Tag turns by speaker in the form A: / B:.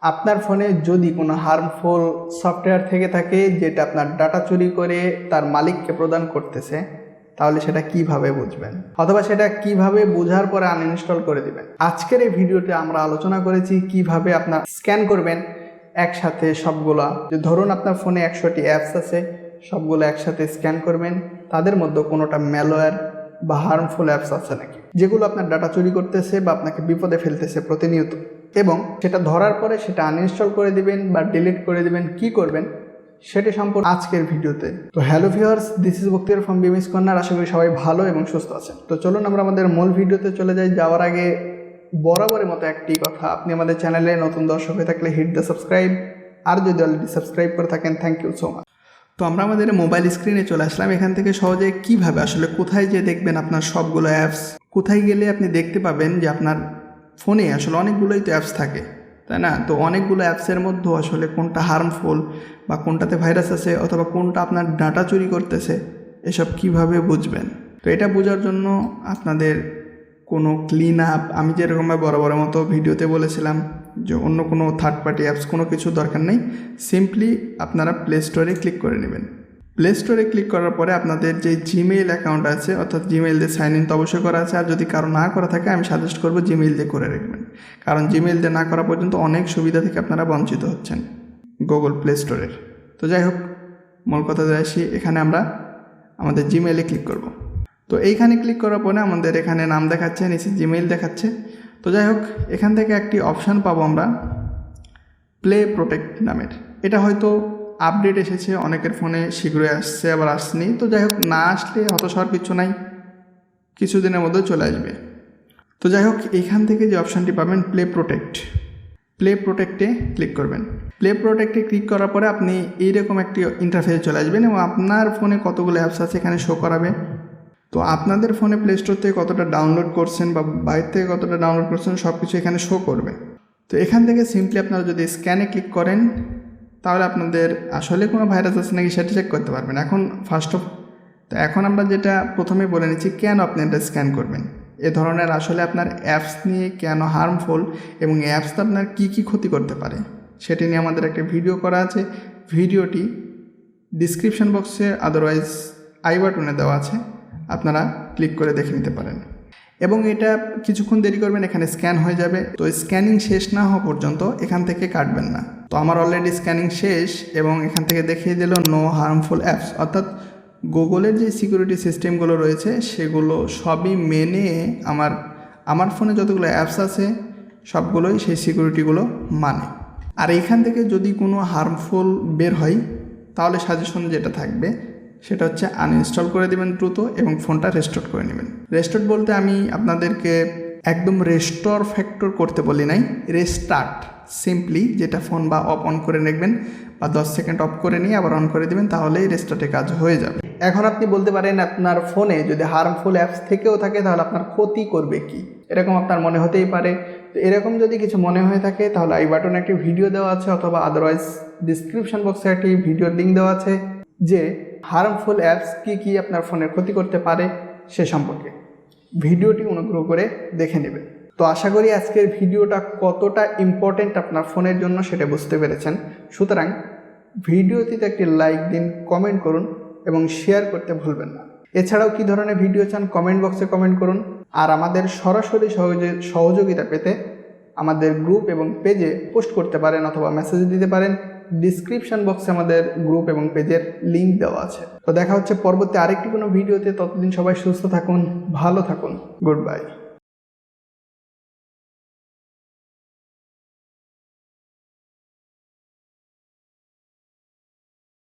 A: আপনার ফোনে যদি কোনো হার্মফুল সফটওয়্যার থেকে থাকে যেটা আপনার ডাটা চুরি করে তার মালিককে প্রদান করতেছে, তাহলে সেটা কিভাবে বুঝবেন, অথবা সেটা কিভাবে বোঝার পরে আনইনস্টল করে দিবেন। আজকের এই ভিডিওতে আমরা আলোচনা করেছি কিভাবে আপনার স্ক্যান করবেন একসাথে সবগুলা। যে ধরুন আপনার ফোনে 100টি অ্যাপস আছে, সবগুলো একসাথে স্ক্যান করবেন, তাদের মধ্যে কোনোটা ম্যালওয়্যার বা হার্মফুল অ্যাপস আছে নাকি, যেগুলো আপনার ডাটা চুরি করতেছে বা আপনাকে বিপদে ফেলতেছে প্রতিনিয়ত, এবং সেটা ধরার পরে সেটা আনইনস্টল করে দিবেন বা ডিলিট করে দিবেন। কি করবেন সেটা সম্পর্কে আজকের ভিডিওতে। তো hello viewers, this is Bakhtiar from বিমিস কর্নার। আশা করি সবাই ভালো এবং সুস্থ আছেন। তো চলুন আমরা আমাদের মূল ভিডিওতে চলে যাই। যাওয়ার আগে বরাবরের মতো একটি কথা, আপনি আমাদের চ্যানেলে নতুন দর্শক হয়ে থাকলে হিট দ্য সাবস্ক্রাইব, আর যদি অলরেডি সাবস্ক্রাইব করে থাকেন থ্যাংক ইউ সো মাচ। তো আমরা আমাদের মোবাইল স্ক্রিনে চলে আসলাম। এখান থেকে সহজে কিভাবে আসলে কোথায় যে দেখবেন আপনার সবগুলো অ্যাপস, কোথায় গেলে আপনি দেখতে পাবেন যে আপনার ফোনে আসলে অনেকগুলোই তো অ্যাপস থাকে, তাই না? তো অনেকগুলো অ্যাপসের মধ্যে আসলে কোনটা হার্মফুল বা কোনটাতে ভাইরাস আছে অথবা কোনটা আপনার ডাটা চুরি করতেছে, এসব কিভাবে বুঝবেন। তো এটা বোঝার জন্য আপনাদের কোনো ক্লিন আপ, আমি যেরকমভাবে বরাবরের মতো ভিডিওতে বলেছিলাম যে অন্য কোনো থার্ড পার্টি অ্যাপস কোনো কিছু দরকার নেই। সিম্পলি আপনারা প্লে স্টোরে ক্লিক করে নেবেন। প্লে স্টোরে ক্লিক করার পরে আপনাদের যে জিমেইল অ্যাকাউন্ট আছে, অর্থাৎ জিমেইল দিয়ে সাইন ইন তো অবশ্যই করা আছে, আর যদি কারো না করা থাকে আমি সাজেস্ট করবো জিমেইল দিয়ে করে রাখবেন, কারণ জিমেইল দিয়ে না করা পর্যন্ত অনেক সুবিধা থেকে আপনারা বঞ্চিত হচ্ছেন গুগল প্লে স্টোরের। তো যাই হোক, মূল কথাতে আসি। এখানে আমরা আমাদের জিমেইলে ক্লিক করব। তো এইখানে ক্লিক করার পরে আমাদের এখানে নাম দেখাচ্ছে, নিচে জিমেইল দেখাচ্ছে। তো যাই হোক, এখান থেকে একটি অপশান পাবো আমরা প্লে প্রোটেক্ট নামের। এটা হয়তো আপডেট এসেছে, অনেকের ফোনে শীঘ্রই আসছে, আবার আসেনি। তো যাই হোক, না আসলে হতাশ হওয়ার কিছু নাই, কিছুদিনের মধ্যে চলে আসবে। তো যাই হোক, এইখান থেকে যে অপশানটি পাবেন প্লে প্রোটেক্ট, প্লে প্রোটেক্টে ক্লিক করবেন। প্লে প্রোটেক্টে ক্লিক করার পরে আপনি এইরকম একটি ইন্টারফেসে চলে আসবেন এবং আপনার ফোনে কতগুলো অ্যাপস আছে এখানে শো করাবে। তো আপনাদের ফোনে প্লে স্টোর থেকে কতটা ডাউনলোড করছেন বা বাইরে থেকে কতটা ডাউনলোড করছেন সব কিছু এখানে শো করবে। তো এখান থেকে সিম্পলি আপনারা যদি স্ক্যানে ক্লিক করেন তাহলে আপনাদের আসলে কোনো ভাইরাস আছে নাকি সেটা চেক করতে পারবেন। এখন আমরা যেটা প্রথমে বলে নিচ্ছি, কেন আপনি এটা স্ক্যান করবেন, এ ধরনের আসলে আপনার অ্যাপস নিয়ে কেন হার্মফুল এবং অ্যাপসটা আপনার কী কী ক্ষতি করতে পারে সেটি নিয়ে আমাদের একটা ভিডিও করা আছে। ভিডিওটি ডিসক্রিপশন বক্সে আদারওয়াইজ আই বাটনে দেওয়া আছে, আপনারা ক্লিক করে দেখে নিতে পারেন। এবং এটা কিছুক্ষণ দেরি করবেন, এখানে স্ক্যান হয়ে যাবে। তো স্ক্যানিং শেষ না হওয়া পর্যন্ত এখান থেকে কাটবেন না। তো আমার অলরেডি স্ক্যানিং শেষ এবং এখান থেকে দেখিয়ে দিল নো হার্মফুল অ্যাপস, অর্থাৎ গুগলের যে সিকিউরিটি সিস্টেমগুলো রয়েছে সেগুলো সবই মেনে আমার ফোনে যতগুলো অ্যাপস আছে সবগুলোই সেই সিকিউরিটিগুলো মানে। আর এইখান থেকে যদি কোনো হার্মফুল বের হয় তাহলে সাজেশন যেটা থাকবে সেটা হচ্ছে আনইনস্টল করে দেবেন দ্রুত এবং ফোনটা রেস্টোর করে নেবেন। রেস্টোর বলতে আমি আপনাদেরকে একদম রেস্টোর ফ্যাক্টর করতে বলি নাই, রেস্টার্ট সিম্পলি, যেটা ফোন বা অফ অন করে রাখবেন বা 10 সেকেন্ড অফ করে নিয়ে আবার অন করে দেবেন, তাহলেই রেস্টার্টে কাজ হয়ে যাবে। এখন আপনি বলতে পারেন আপনার ফোনে যদি হার্মফুল অ্যাপস থেকেও থাকে তাহলে আপনার ক্ষতি করবে কি, এরকম আপনার মনে হতেই পারে। তো এরকম যদি কিছু মনে হয়ে থাকে তাহলে আই বাটনে একটি ভিডিও দেওয়া আছে, অথবা আদারওয়াইজ ডিসক্রিপশন বক্সে একটি ভিডিওর লিঙ্ক দেওয়া আছে যে হার্মফুল অ্যাপস কী কী আপনার ফোনের ক্ষতি করতে পারে সে সম্পর্কে। ভিডিওটি অনুগ্রহ করে দেখে নেবেন। তো আশা করি আজকের ভিডিওটা কতটা ইম্পর্টেন্ট আপনার ফোনের জন্য সেটা বুঝতে পেরেছেন। সুতরাং ভিডিওটিতে একটি লাইক দিন, কমেন্ট করুন এবং শেয়ার করতে ভুলবেন না। এছাড়াও কী ধরনের ভিডিও চান কমেন্ট বক্সে কমেন্ট করুন। আর আমাদের সরাসরি সহযোগিতা পেতে আমাদের গ্রুপ এবং পেজে পোস্ট করতে পারেন অথবা মেসেজ দিতে পারেন। ডিসক্রিপশন বক্সে আমাদের গ্রুপ এবং পেজের লিঙ্ক দেওয়া আছে। তো দেখা হচ্ছে পরবর্তী আরেকটি কোনো ভিডিওতে। ততদিন সবাই সুস্থ থাকুন, ভালো থাকুন, গুড বাই।